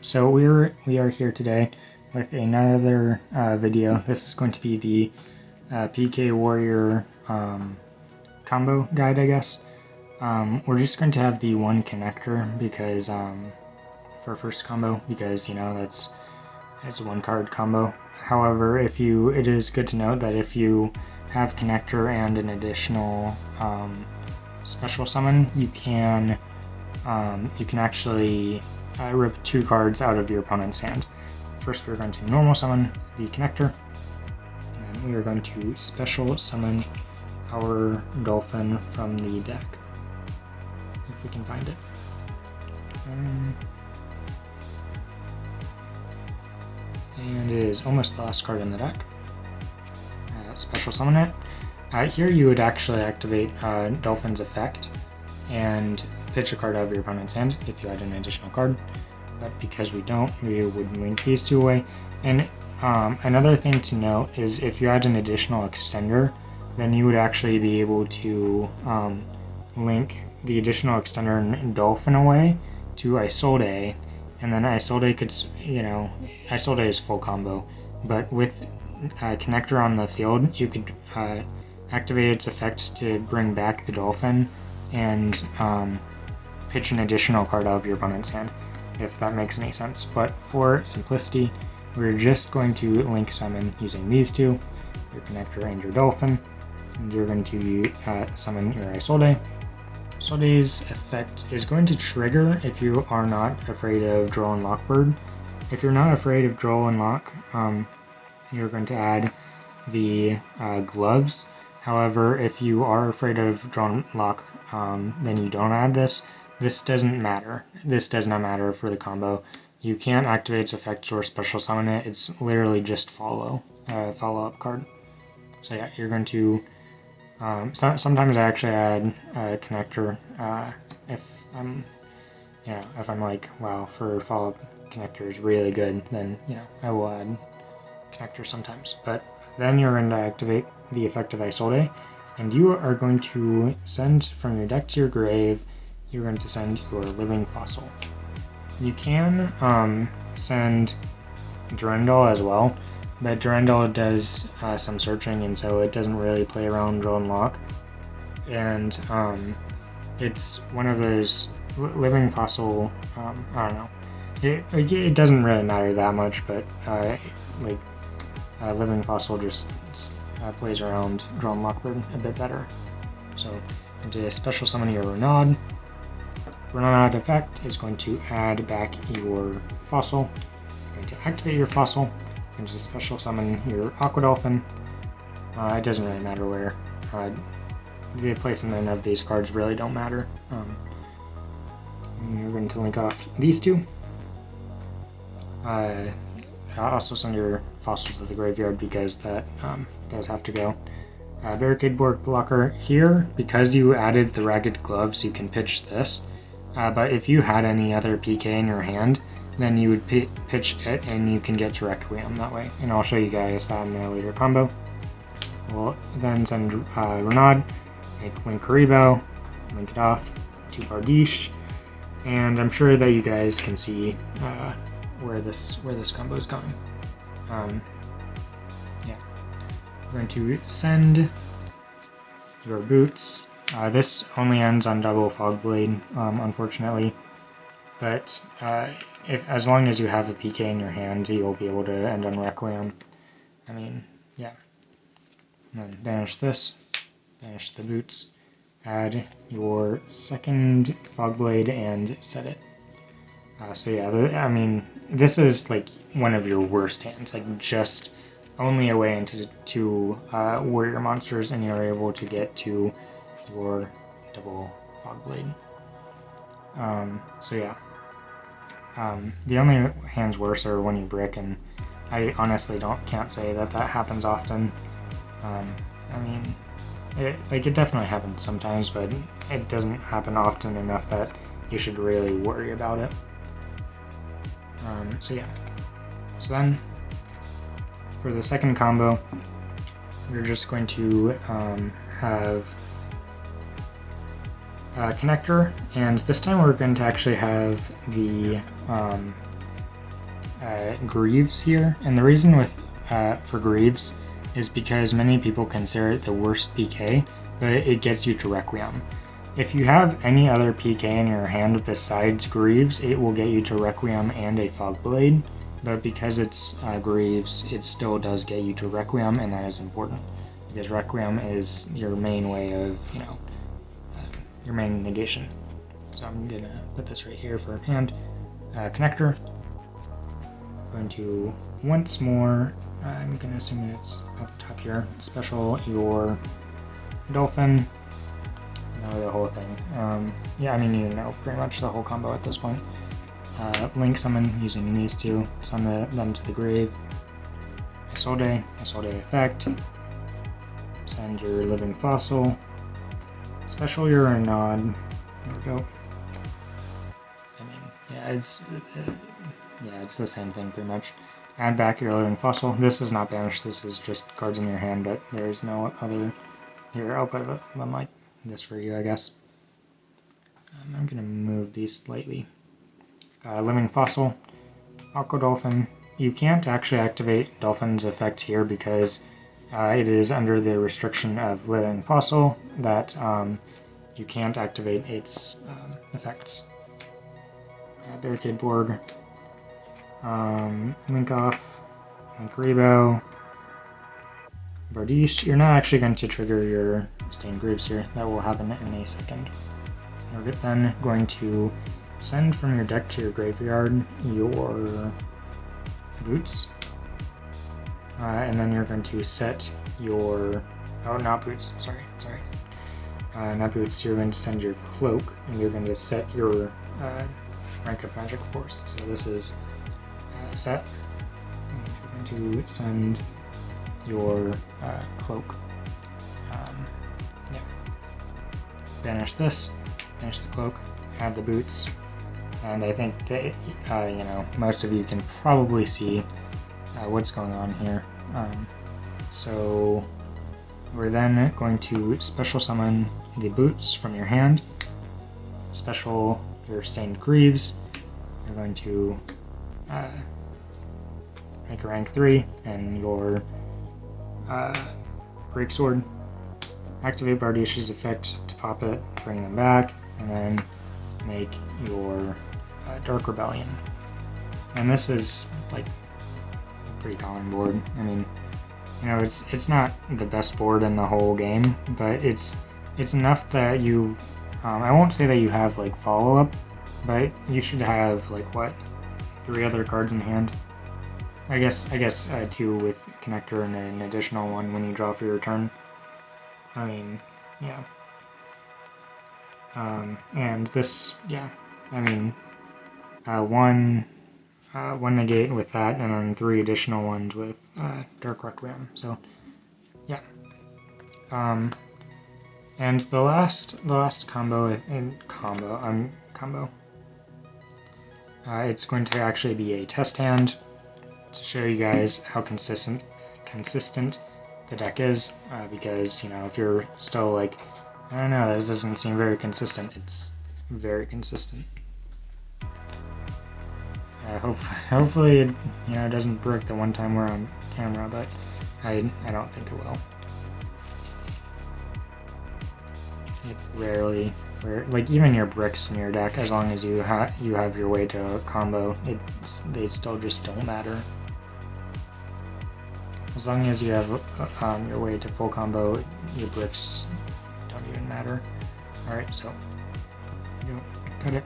So we are here today with another video. This is going to be the PK Warrior combo guide, I guess. We're just going to have the one connector because for first combo, because it's a one card combo. However, it is good to note that if you have connector and an additional special summon, you can actually rip 2 cards out of your opponent's hand. First, we're going to normal summon the connector, and then we are going to special summon our dolphin from the deck, if we can find it. And it is almost the last card in the deck. Special summon it. Here you would actually activate Dolphin's effect and pitch a card out of your opponent's hand if you had an additional card, but because we don't, we would link these 2 away. And another thing to note is if you had an additional extender, then you would actually be able to link the additional extender and Dolphin away to Isolde, and then Isolde could, Isolde is full combo, but with connector on the field, you could activate its effect to bring back the Dolphin and pitch an additional card out of your opponent's hand, if that makes any sense. But for simplicity, we're just going to link summon using these 2, your connector and your Dolphin, and you're going to summon your Isolde. Isolde's effect is going to trigger if you are not afraid of Droll and Lockbird. If you're not afraid of Droll and Lock, you're going to add the gloves. However, if you are afraid of Droll and Lock, then you don't add this. This doesn't matter. This does not matter for the combo. You can't activate its effects or special summon it. It's literally just follow-up card. So yeah, you're going to. Sometimes I actually add a connector if I'm like, wow, for follow-up connector is really good, then I will add connector sometimes. But then you're going to activate the effect of Isolde, and you are going to send from your deck to your grave. You're going to send your living fossil. You can send Durandal as well, but Durandal does some searching, and so it doesn't really play around Droll and Lock. And it's one of those living fossil. I don't know. It doesn't really matter that much, but living fossil just plays around Droll and Lockbird a bit better. So into special summon your Renaud. Renaud effect is going to add back your fossil. Going to activate your fossil. Going to special summon your Aqua Dolphin. It doesn't really matter where. The placement of these cards really don't matter. You're going to link off these 2. I'll also send your fossils to the graveyard because that does have to go. Barricade Board Blocker here, because you added the Ragged Gloves, you can pitch this. But if you had any other PK in your hand, then you would pitch it and you can get to Requiem that way. And I'll show you guys that in a later combo. We'll then send Renaud, make Link Karibo, link it off to Bardiche, and I'm sure that you guys can see where this combo is going. Yeah, we're going to send your Boots. This only ends on double Fog Blade, unfortunately, but as long as you have a PK in your hand, you'll be able to end on Requiem. I mean, yeah. And then banish this, banish the Boots, add your second Fog Blade, and set it. So yeah, I mean, this is like one of your worst hands, like just only a way into 2 warrior monsters, and you're able to get to your double Fog Blade. So yeah. The only hands worse are when you brick, and I honestly can't say that happens often. I mean, it definitely happens sometimes, but it doesn't happen often enough that you should really worry about it. So yeah. So then, for the second combo, we're just going to have connector, and this time we're going to actually have the Greaves here, and the reason for Greaves is because many people consider it the worst PK, but it gets you to Requiem. If you have any other PK in your hand besides Greaves, it will get you to Requiem and a Fog Blade, but because it's Greaves, it still does get you to Requiem, and that is important, because Requiem is your main way of, your main negation. So I'm going to put this right here for hand. Connector. Going to once more, I'm going to assume it's up top here, special your Dolphin. Know the whole thing. Yeah, I mean, you know pretty much the whole combo at this point. Link summon using these two, summon them to the grave. Isolde effect. Send your living fossil. Special your Nod. There we go. I mean, yeah, it's the same thing pretty much. Add back your living fossil. This is not banished. This is just cards in your hand, but there's no other. Here, I'll put one like this for you, I guess. I'm gonna move these slightly. Living fossil, Aqua Dolphin. You can't actually activate Dolphin's effect here because it is under the restriction of living fossil that you can't activate its effects. Barricade Borg, Link Off, Link Rebo, Bardiche. You're not actually going to trigger your Stained Greaves here. That will happen in a second. You're then going to send from your deck to your graveyard your Boots. And then you're going to set your... Oh, not Boots. Sorry. Not Boots. You're going to send your Cloak, and you're going to set your rank of Magic Force. So this is set. And you're going to send your Cloak. Yeah. Banish this. Banish the Cloak. Add the Boots. And I think that, most of you can probably see what's going on here. So we're then going to special summon the Boots from your hand, special your Stained Greaves. You're going to make a rank 3, and your Breaksword. Activate Bardiche's effect to pop it, bring them back, and then make your Dark Rebellion. And this is like a pretty common board. I mean, it's not the best board in the whole game, but it's enough that you I won't say that you have like follow-up, but you should have like 3 other cards in hand. I guess 2 with Connector and an additional one when you draw for your turn. I mean, yeah. And this, yeah, I mean, one negate with that, and then 3 additional ones with Dark Requiem. So, yeah. And the last combo, it's going to actually be a test hand to show you guys how consistent the deck is, because, if you're still like, I don't know, that doesn't seem very consistent, it's very consistent. Hopefully it doesn't break the one time we're on camera, but I don't think it will. It rarely, like even your bricks in your deck, as long as you have your way to combo, they still just don't matter. As long as you have your way to full combo, your bricks don't even matter. Alright, so cut it.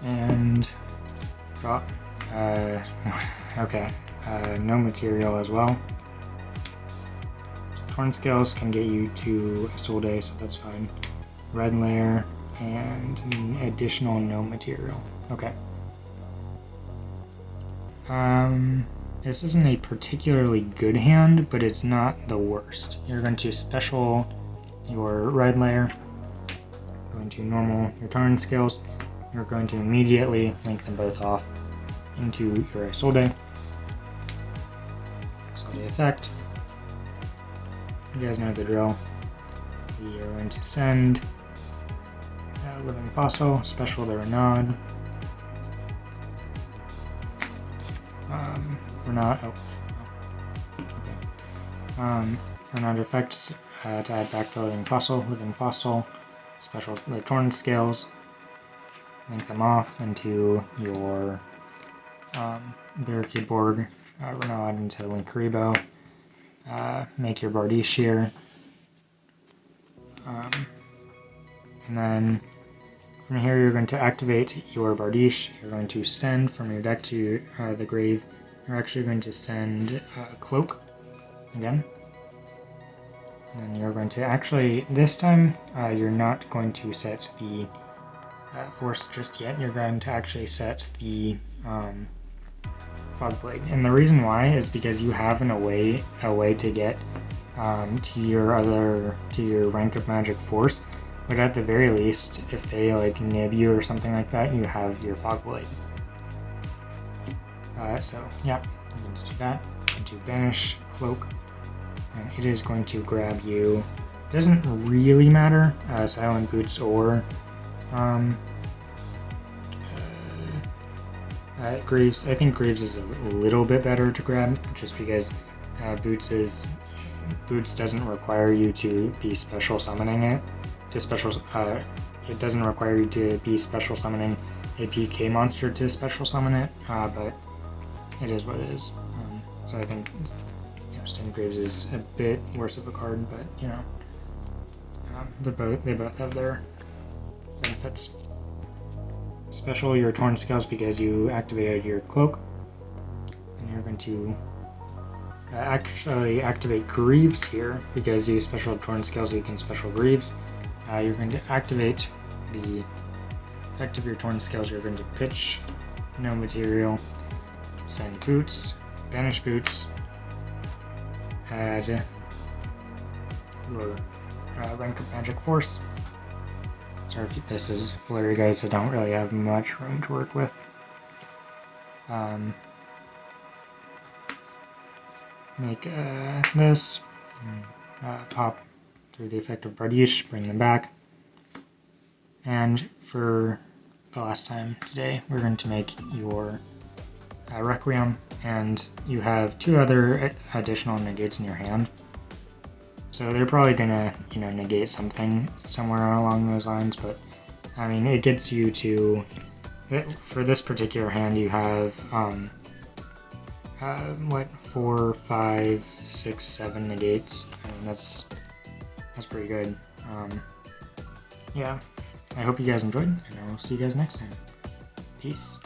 And drop. Okay, no material as well. Torn Scales can get you to Isolde, so that's fine. Red layer and an additional no material. Okay. This isn't a particularly good hand, but it's not the worst. You're going to special your red layer, going to normal your Torn Scales. You're going to immediately link them both off into your Isolde. Isolde effect. You guys know the drill. We are going to send Living Fossil, special their Nod, we're not. Oh, okay. For another effect, to add backfilling fossil, living fossil, special the torn scales, link them off into your barricade board. We're now adding to link Karibo. Make your Bardiche here. And then from here you're going to activate your Bardiche. You're going to send from your deck to the grave. You're actually going to send Cloak again. And then you're going to actually, this time, you're not going to set the Force just yet. You're going to actually set the Fog Blade. And the reason why is because you have a way to get to your rank of Magic Force. But at the very least, if they like nib you or something like that, you have your Fog Blade. So yeah, you can just do that. Into Banish Cloak. And it is going to grab you. It doesn't really matter, Silent Boots or Greaves. I think Greaves is a little bit better to grab, just because Boots doesn't require you to be special summoning it. It doesn't require you to be special summoning a PK monster to special summon it, but it is what it is. So I think. Stone Graves is a bit worse of a card, but you know, they both have their benefits. Special your Torn Scales because you activated your Cloak, and you're going to actually activate Greaves here because you special Torn Scales, so you can special Greaves. You're going to activate the effect of your Torn Scales. You're going to pitch no material, send Boots, banish Boots. Add your rank of Magic Force. Sorry if this is blurry, guys. I don't really have much room to work with. Make this. Pop through the effect of Bardiche, bring them back. And for the last time today, we're going to make your Requiem, and you have 2 other additional negates in your hand. So they're probably gonna, negate something somewhere along those lines, but I mean, it gets you to, for this particular hand, you have, 4, 5, 6, 7 negates. I mean, that's pretty good. Yeah, I hope you guys enjoyed, and I will see you guys next time. Peace.